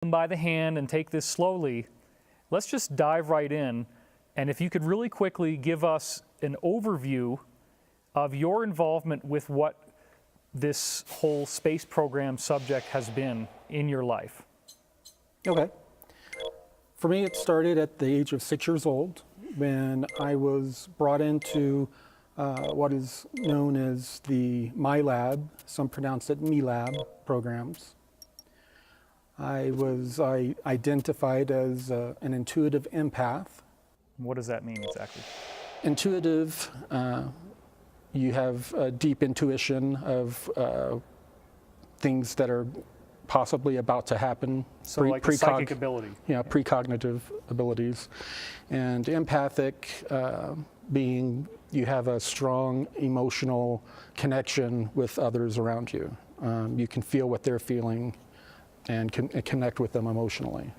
them by the hand and take this slowly. Let's just dive right in. And if you could really quickly give us an overview of your involvement with what this whole space program subject has been in your life. Okay. For me, it started at the age of 6 years old when I was brought into what is known as the My Lab, some pronounce it Me Lab programs. I was identified as an intuitive empath. What does that mean exactly? Intuitive, you have a deep intuition of things that are possibly about to happen. So like a psychic ability. Yeah, precognitive abilities. And empathic being you have a strong emotional connection with others around you. You can feel what they're feeling and connect with them emotionally.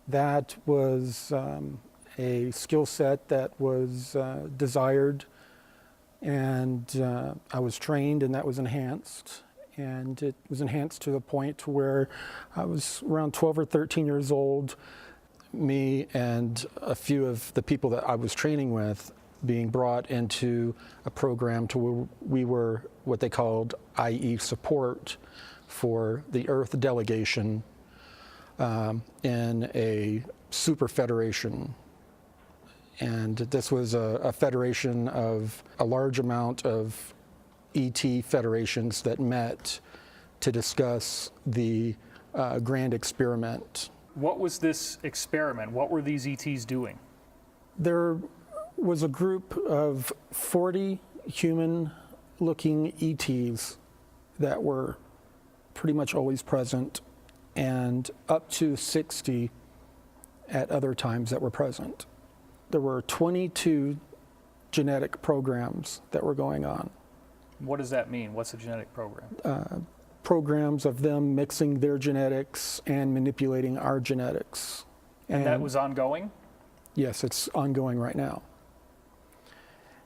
That was a skill set that was desired, and I was trained, and that was enhanced. And it was enhanced to the point where I was around 12 or 13 years old, me and a few of the people that I was training with being brought into a program to where we were what they called IE support for the Earth delegation in a super federation. And this was a federation of a large amount of ET federations that met to discuss the grand experiment. What was this experiment? What were these ETs doing? There was a group of 40 human-looking ETs that were pretty much always present, and up to 60 at other times that were present. There were 22 genetic programs that were going on. What does that mean? What's a genetic program? Programs of them mixing their genetics and manipulating our genetics. And that was ongoing? Yes, it's ongoing right now.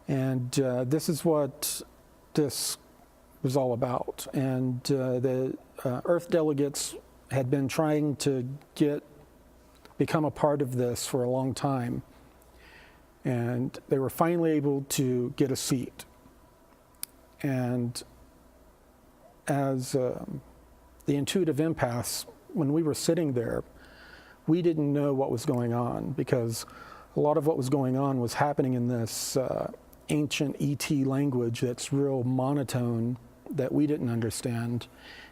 And this is what this was all about. And the Earth delegates had been trying to become a part of this for a long time. And they were finally able to get a seat. And as the intuitive empaths, when we were sitting there, we didn't know what was going on, because a lot of what was going on was happening in this ancient ET language that's real monotone that we didn't understand,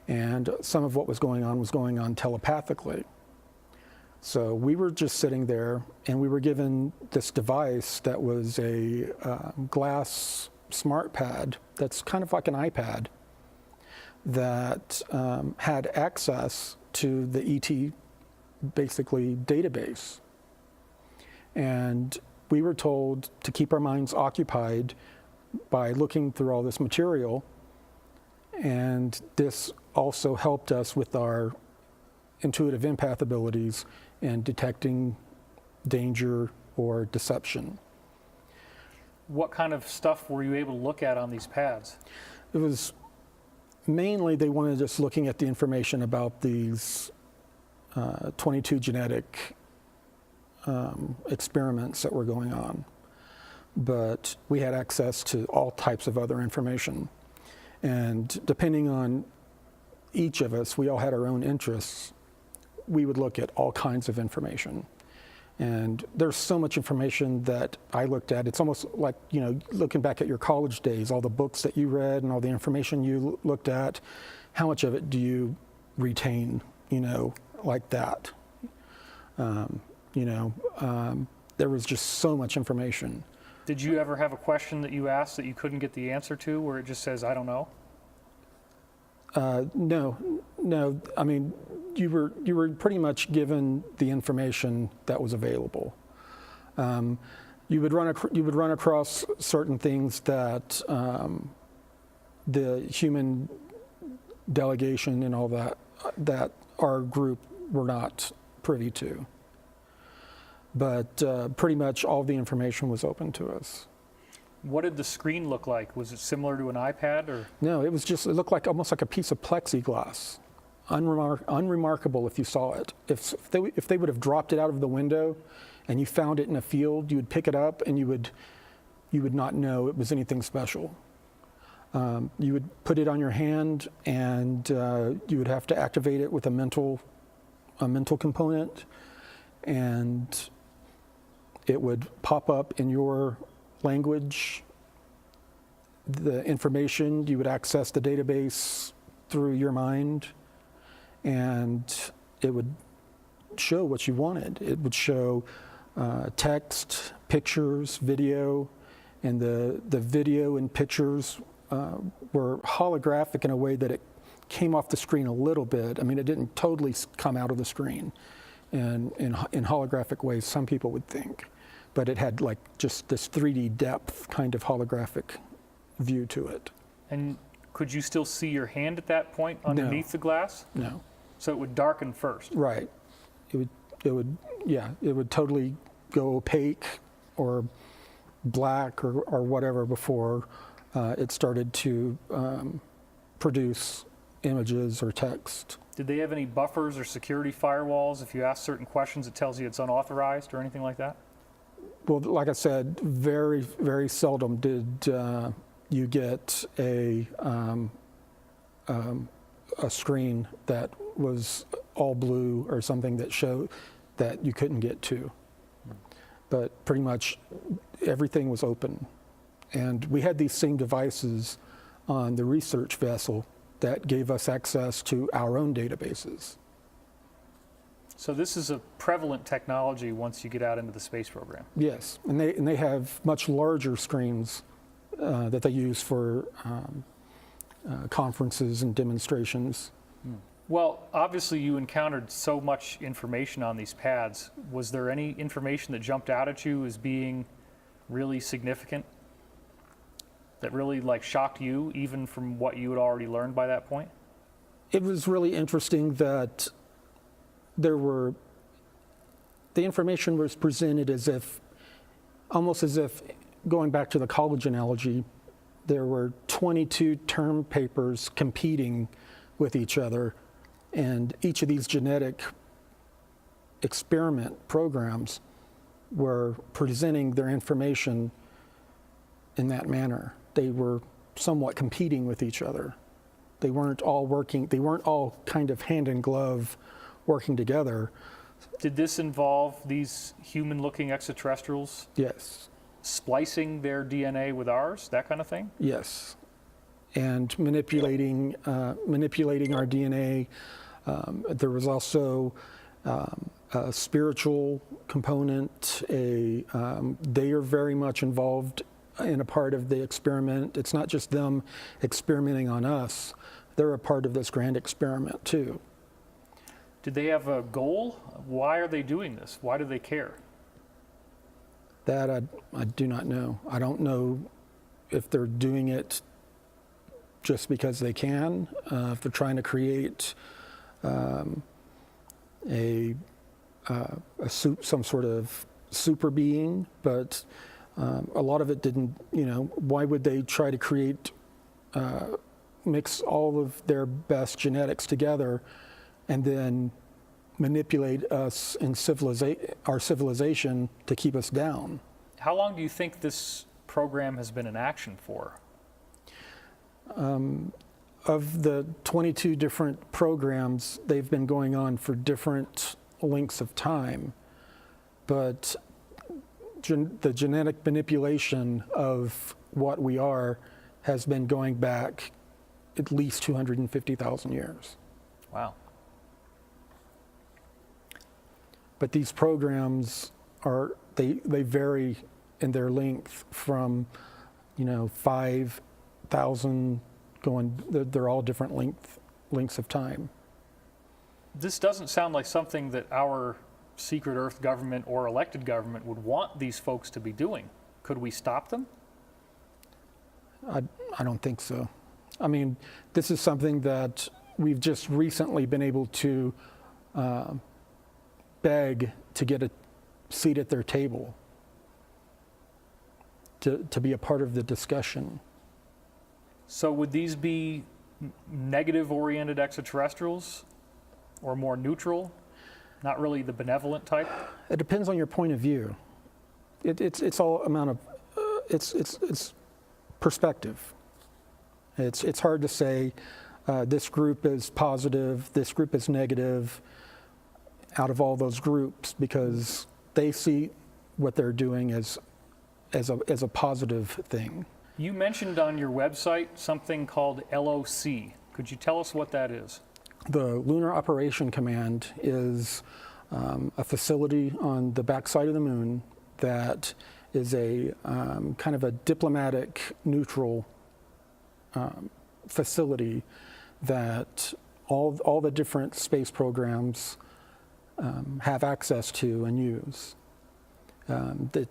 and some of what was going on telepathically. So we were just sitting there, and we were given this device that was a glass smart pad that's kind of like an iPad that had access to the ET, basically, database. And we were told to keep our minds occupied by looking through all this material, and this also helped us with our intuitive empath abilities in detecting danger or deception. What kind of stuff were you able to look at on these pads? It was mainly they wanted us looking at the information about these 22 genetic experiments that were going on. But we had access to all types of other information. And depending on each of us, we all had our own interests. We would look at all kinds of information. And there's so much information that I looked at. It's almost like, you know, looking back at your college days, all the books that you read and all the information you looked at, how much of it do you retain, you know, like that? There was just so much information. Did you ever have a question that you asked that you couldn't get the answer to, where it just says, I don't know? No. I mean, you were pretty much given the information that was available. You would run across certain things that the human delegation and all that our group were not privy to. But pretty much all the information was open to us. What did the screen look like? Was it similar to an iPad, or? No, it looked like almost like a piece of plexiglass. unremarkable if you saw it. If they would have dropped it out of the window and you found it in a field, you would pick it up and you would not know it was anything special. You would put it on your hand and you would have to activate it with a mental component, and it would pop up in your language. The information, you would access the database through your mind, and it would show what you wanted. It would show text, pictures, video, and the video and pictures were holographic in a way that it came off the screen a little bit. I mean, it didn't totally come out of the screen in holographic ways, some people would think. But it had like just this 3D depth kind of holographic view to it. And could you still see your hand at that point underneath the glass? No. So it would darken first? Right. It would totally go opaque or black or whatever before it started to produce images or text. Did they have any buffers or security firewalls? If you ask certain questions, it tells you it's unauthorized or anything like that? Well, like I said, very, very seldom did you get a screen that was all blue or something that showed that you couldn't get to. But pretty much everything was open. And we had these same devices on the research vessel that gave us access to our own databases. So this is a prevalent technology once you get out into the space program? Yes, and they have much larger screens that they use for conferences and demonstrations. Well, obviously you encountered so much information on these pads. Was there any information that jumped out at you as being really significant? That really like shocked you, even from what you had already learned by that point? It was really interesting that the information was presented almost as if, going back to the college analogy, there were 22 term papers competing with each other, and each of these genetic experiment programs were presenting their information in that manner. They were somewhat competing with each other. They weren't all kind of hand in glove working together. Did this involve these human-looking extraterrestrials? Yes. Splicing their DNA with ours, that kind of thing? Yes. And manipulating our DNA. There was also a spiritual component. They are very much involved in a part of the experiment. It's not just them experimenting on us. They're a part of this grand experiment too. Did they have a goal? Why are they doing this? Why do they care? That I do not know. I don't know if they're doing it just because they can, if they're trying to create some sort of super being, but a lot of it didn't, why would they try to create, mix all of their best genetics together and then manipulate us in our civilization to keep us down? How long do you think this program has been in action for? Of the 22 different programs, they've been going on for different lengths of time, but the genetic manipulation of what we are has been going back at least 250,000 years. Wow. But these programs they vary in their length from 5,000 going. They're all different lengths of time. This doesn't sound like something that our secret Earth government or elected government would want these folks to be doing. Could we stop them? I don't think so. I mean, this is something that we've just recently been able to beg to get a seat at their table, to be a part of the discussion. So would these be negative-oriented extraterrestrials? or more neutral? Not really the benevolent type? It depends on your point of view. It's all amount of it's perspective. It's hard to say this group is positive, this group is negative out of all those groups, because they see what they're doing as a positive thing. You mentioned on your website something called LOC. Could you tell us what that is? The Lunar Operation Command is a facility on the backside of the moon that is a kind of a diplomatic, neutral facility that all the different space programs have access to and use. There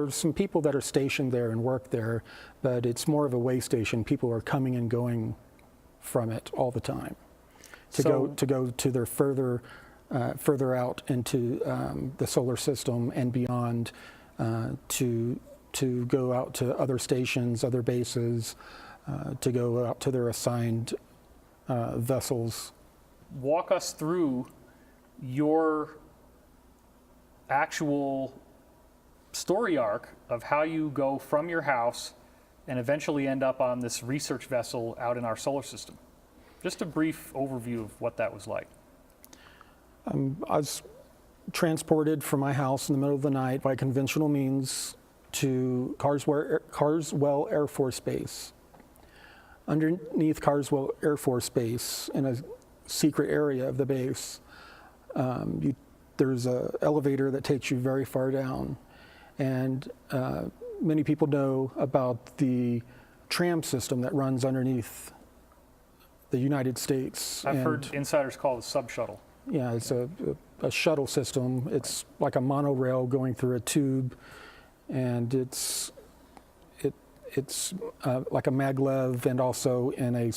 are some people that are stationed there and work there, but it's more of a way station. People are coming and going from it all the time to go to their further out into the solar system and beyond, to go out to other stations, other bases, to go out to their assigned vessels. Walk us through your actual story arc of how you go from your house and eventually end up on this research vessel out in our solar system. Just a brief overview of what that was like. I was transported from my house in the middle of the night by conventional means to Carswell Air Force Base. Underneath Carswell Air Force Base, in a secret area of the base, there's an elevator that takes you very far down. And many people know about the tram system that runs underneath the United States. I've heard insiders call it a sub-shuttle. Yeah, it's a shuttle system. It's like a monorail going through a tube, and it's like a maglev and also in a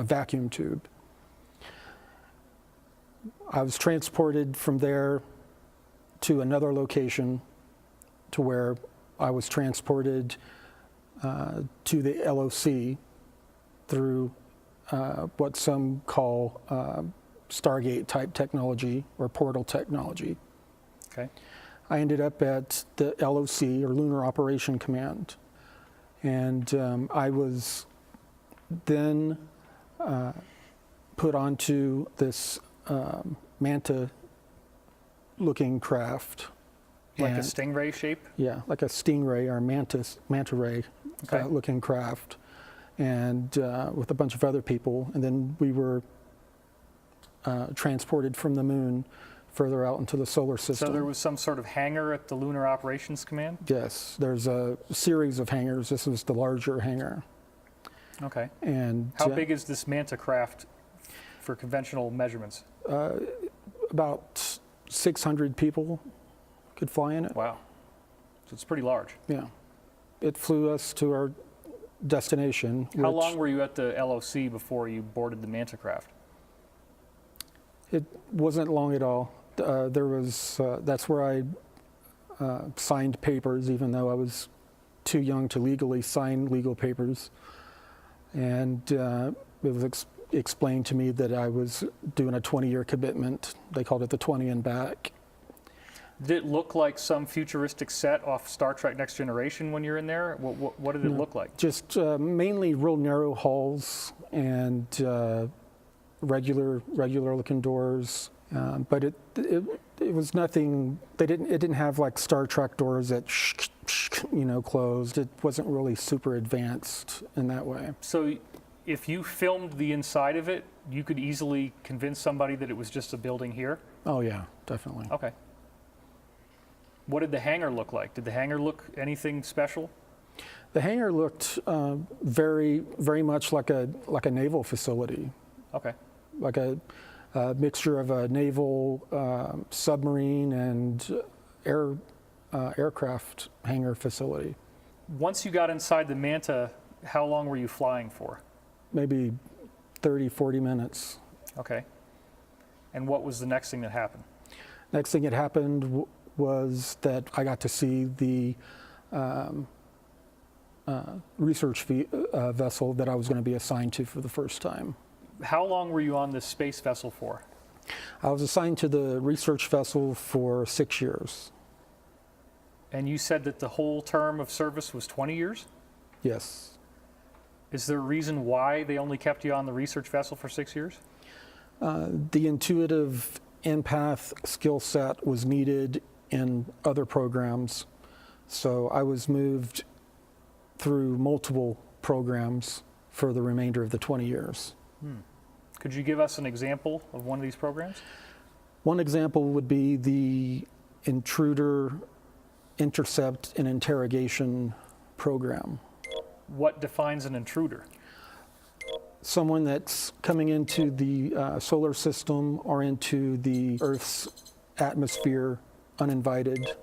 vacuum tube. I was transported from there to another location, to where I was transported to the LOC through what some call Stargate type technology or portal technology. Okay. I ended up at the LOC, or Lunar Operation Command, and I was then put onto this manta-looking craft. Like a stingray shape? Yeah, like a stingray or manta ray looking craft, and with a bunch of other people. And then we were transported from the moon further out into the solar system. So there was some sort of hangar at the Lunar Operations Command? Yes, there's a series of hangars. This was the larger hangar. Okay. And how big is this manta craft for conventional measurements? About 600 people could fly in it. Wow. So it's pretty large. Yeah. It flew us to our destination. How long were you at the LOC before you boarded the manta craft? It wasn't long at all. That's where I signed papers, even though I was too young to legally sign legal papers. And it was explained to me that I was doing a 20-year commitment. They called it the 20 and back. Did it look like some futuristic set off Star Trek Next Generation when you're in there? What did it look like? Just mainly real narrow halls and regular looking doors, but it was nothing. It didn't have like Star Trek doors that closed. It wasn't really super advanced in that way. So if you filmed the inside of it, you could easily convince somebody that it was just a building here? Oh yeah, definitely. Okay. What did the hangar look like? Did the hangar look anything special? The hangar looked very, very much like a naval facility. Okay. Like a mixture of a naval submarine and aircraft hangar facility. Once you got inside the Manta, how long were you flying for? Maybe 30, 40 minutes. Okay. And what was the next thing that happened? Next thing that happened was that I got to see the research vessel that I was going to be assigned to for the first time. How long were you on this space vessel for? I was assigned to the research vessel for 6 years. And you said that the whole term of service was 20 years? Yes. Is there a reason why they only kept you on the research vessel for 6 years? The intuitive empath skill set was needed in other programs, so I was moved through multiple programs for the remainder of the 20 years. Could you give us an example of one of these programs? One example would be the intruder intercept and interrogation program. What defines an intruder? Someone that's coming into the solar system or into the Earth's atmosphere uninvited